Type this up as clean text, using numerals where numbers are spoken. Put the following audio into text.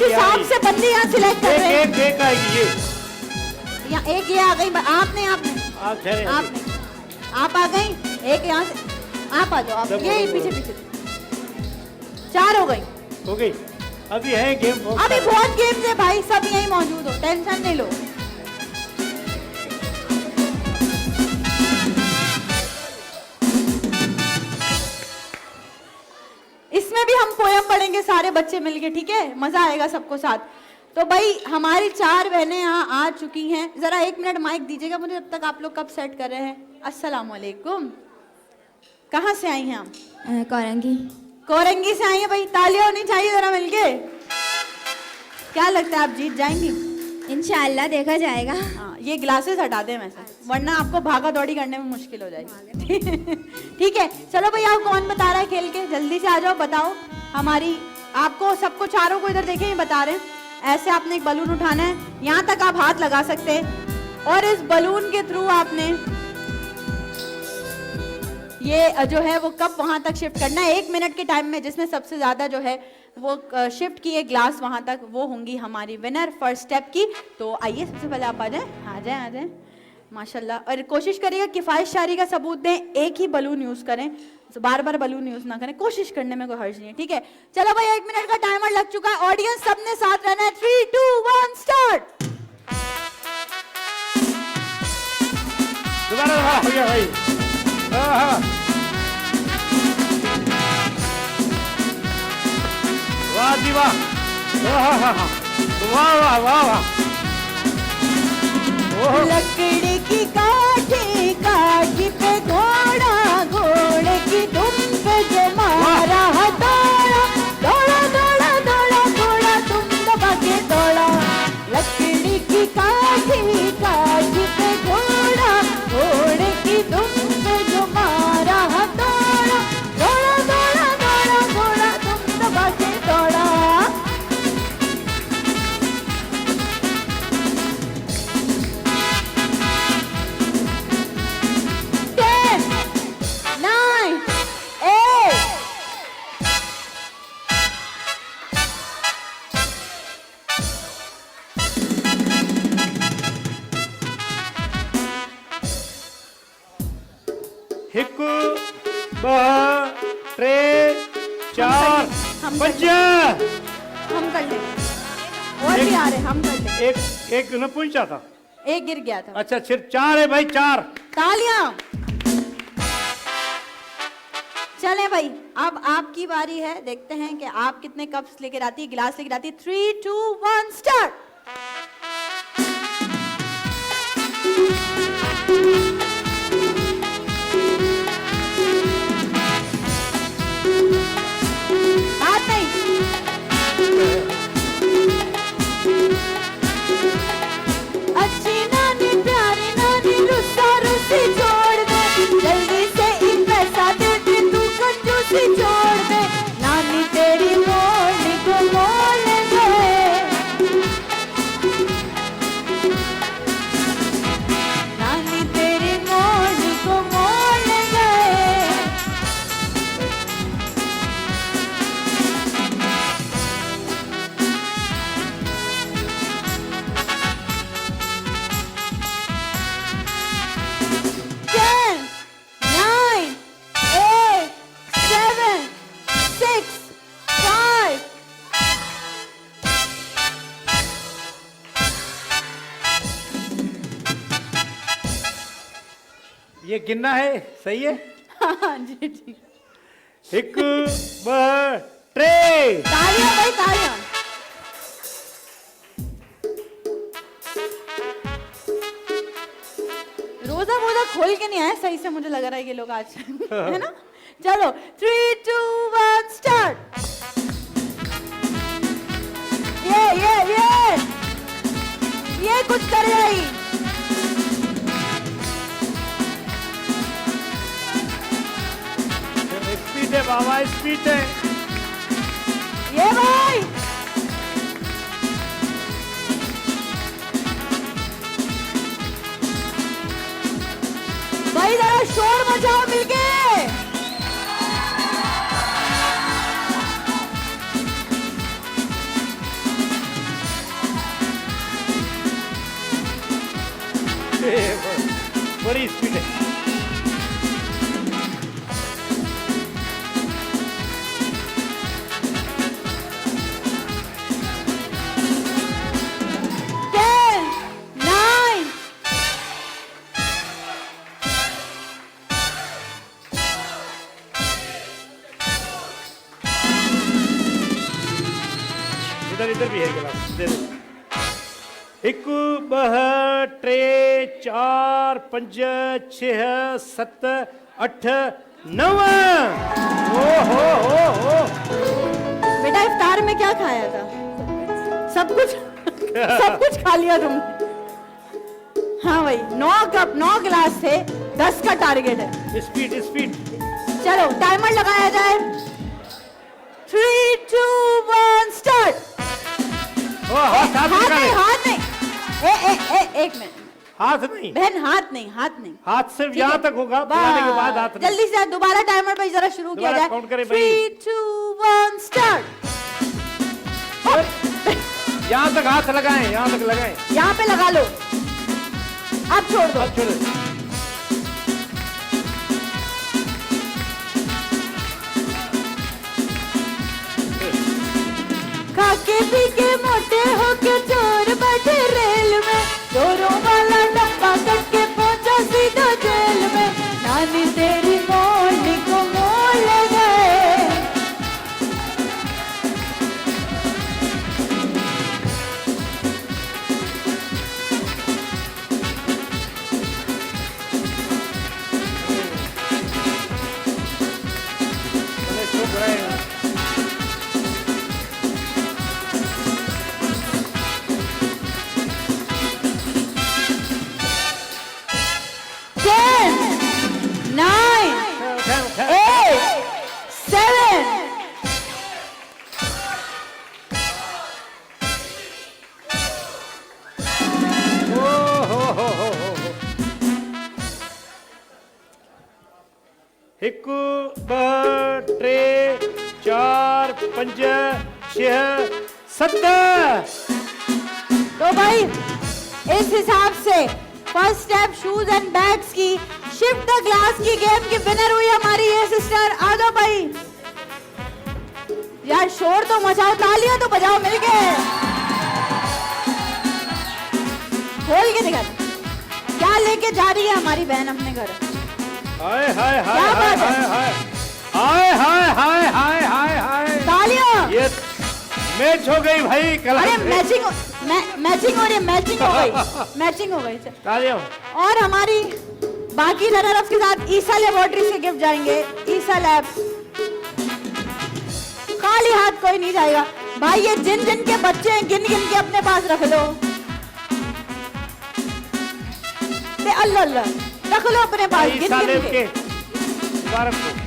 हिसाब से बंदी यहाँ सिलेक्ट कर रहे हैं। एक आएगी ये। यहाँ एक ये आ गई, आपने आप आ गई, एक यहाँ से आप आ जाओ, आप ये पीछे पीछे। 4 हो गई। अभी है गेम, अभी बहुत गेम्स है भाई, सब यहीं मौजूद हो, टेंशन नहीं लो। इसमें भी हम पोयम पढ़ेंगे सारे बच्चे मिलके, ठीक है, मजा आएगा सबको साथ। तो भाई हमारी 4 बहनें यहाँ आ चुकी हैं। जरा 1 मिनट माइक दीजिएगा मुझे, जब तक आप लोग कब सेट कर रहे हैं। अस्सलाम वालेकुम। कहाँ से आई हैं आप? कोरंगी से आई हैं भाई, तालियां होनी चाहिए जरा मिलके। क्या लगता है आप जीत जाएंगी? इंशाअल्लाह, देखा जाएगा। ये ग्लासेस हटा दें वैसे, वरना आपको भागा दौड़ी करने में मुश्किल हो जाएगी। ठीक है, चलो भैया, कौन बता रहा है खेल के? जल्दी से आ जाओ, बताओ। हमारी आपको सबको, चारों को इधर देखें, बता रहे हैं। ऐसे आपने एक बलून उठाना है, यहाँ तक आप हाथ लगा सकते हैं, और इस बलून के थ्रू आपने ये जो है वो कप वहां तक शिफ्ट करना है 1 मिनट के टाइम में। जिसने सबसे ज्यादा जो है वो शिफ्ट किए ग्लास वहां तक, वो होंगी हमारी विनर फर्स्ट स्टेप की। तो आइए, सबसे पहले आप आ जाएं। माशाल्लाह। और कोशिश करिएगा किफायत शायरी का सबूत दें, एक ही बलून यूज करें, बार बार बलून यूज ना करें, कोशिश करने में कोई हर्ज नहीं है, ठीक है। चलो भाई, 1 मिनट का टाइमर लग चुका है। ऑडियंस सबने साथ रहना है। 3, 2, 1 स्टार्ट। दोबारा हो गया भाई। वाह जी वाह, वाह वाह वाह। लकड़ी की काठी, काठी पे घोड़ा, घोड़े की दुम पे जो मारा दौड़ा, दौड़ा दौड़ा दौड़ा दौड़ा, तुम दबा के दौड़ा। लकड़ी की काठी, काठी पे घोड़ा, घोड़े की दुम पे जो मारा दौड़ा, दौड़ा दौड़ा दौड़ा दौड़ा, तुम दबा के दौड़ा। हिक ब टे 4 5 हम कर लेंगे, और भी आ रहे, हम कर लेंगे। एक न पूछा था, एक गिर गया था। अच्छा, सिर्फ 4 है भाई, 4 तालियां। चलें भाई, अब आपकी बारी है। देखते हैं कि आप कितने कप्स लेकर आती है, गिलास लेकर आती है। 3, 2, 1 स्टार्ट। बात नहीं। अच्छी नानी, प्यारी नानी, रुस्सा रुस्सी छोड़ दे, जल्दी से एक पैसा दे दे, तू कंजूसी छोड़ दे। नानी तेरी मोरनी को मोल गए, नानी तेरी मोरनी को मोल गए। ये गिनना है, सही है? हाँ जी, ठीक। हिक ब टे। तालियां भाई, तालियां। रोजा वोजा खोल के नहीं आए सही से, मुझे लग रहा है ये लोग आज। है ना? चलो 3, 2, 1 स्टार्ट। ये कुछ कर रही। स्पीड है बाबा, स्पीड है। ये भाई भाई जरा शोर मचाओ मिलके। बड़ी स्पीड है। Ten, nine, इधर भी है गिलास, दे दो। एक बह टे चार पंज छह सत अठ नव। ओ हो। बेटा इफ्तार में क्या खाया था? सब कुछ खा लिया तुमने। हाँ भाई, 9 गिलास थे, 10 का टारगेट है। स्पीड। चलो टाइमर लगाया जाए। 3, 2, 1 स्टार्ट। हाथ नहीं। एक मिनट। हाथ नहीं बहन, हाथ नहीं। हाथ सिर्फ यहाँ तक होगा, बुलाने के बाद हाथ नहीं। जल्दी से दोबारा टाइमर पे जरा शुरू किया जाए। काउंट करें 3, 2, 1 स्टार्ट। यहाँ तक हाथ लगाएं, यहाँ पे लगा लो, अब छोड़ दो। अब छोड़ो। खाके पी के मोटे होके चोर बैठे रेल में, चोरों वाला डब्बा कट के पहुंचा सीधा जेल में। नानी तेरी मोरनी को मोल गए। चुप रहे। 10, 9, 8, 7, एक ब टे चार पंज छह सत। तो भाई इस हिसाब से first step shoes and bags की शिफ्ट द ग्लास की गेम की विनर हुई हमारी ये सिस्टर। आ जाओ भाई, यार शोर तो मचाओ, तालियां तो बजाओ मिलके। खोल के दिखा क्या लेके जा रही है हमारी बहन अपने घर। हाय तालियां। ये मैच हो गई भाई। अरे मैचिंग हो रही है, मैचिंग हो गई। तालियां। और हमारी बाकी रनर के साथ ईसा लेबोरेटरी से गिफ्ट जाएंगे। ईसा लैब्स, खाली हाथ कोई नहीं जाएगा भाई। ये जिन के बच्चे हैं गिन के अपने पास रख लो। अल्लाह रख लो अपने पास गिन के। मुबारक हो।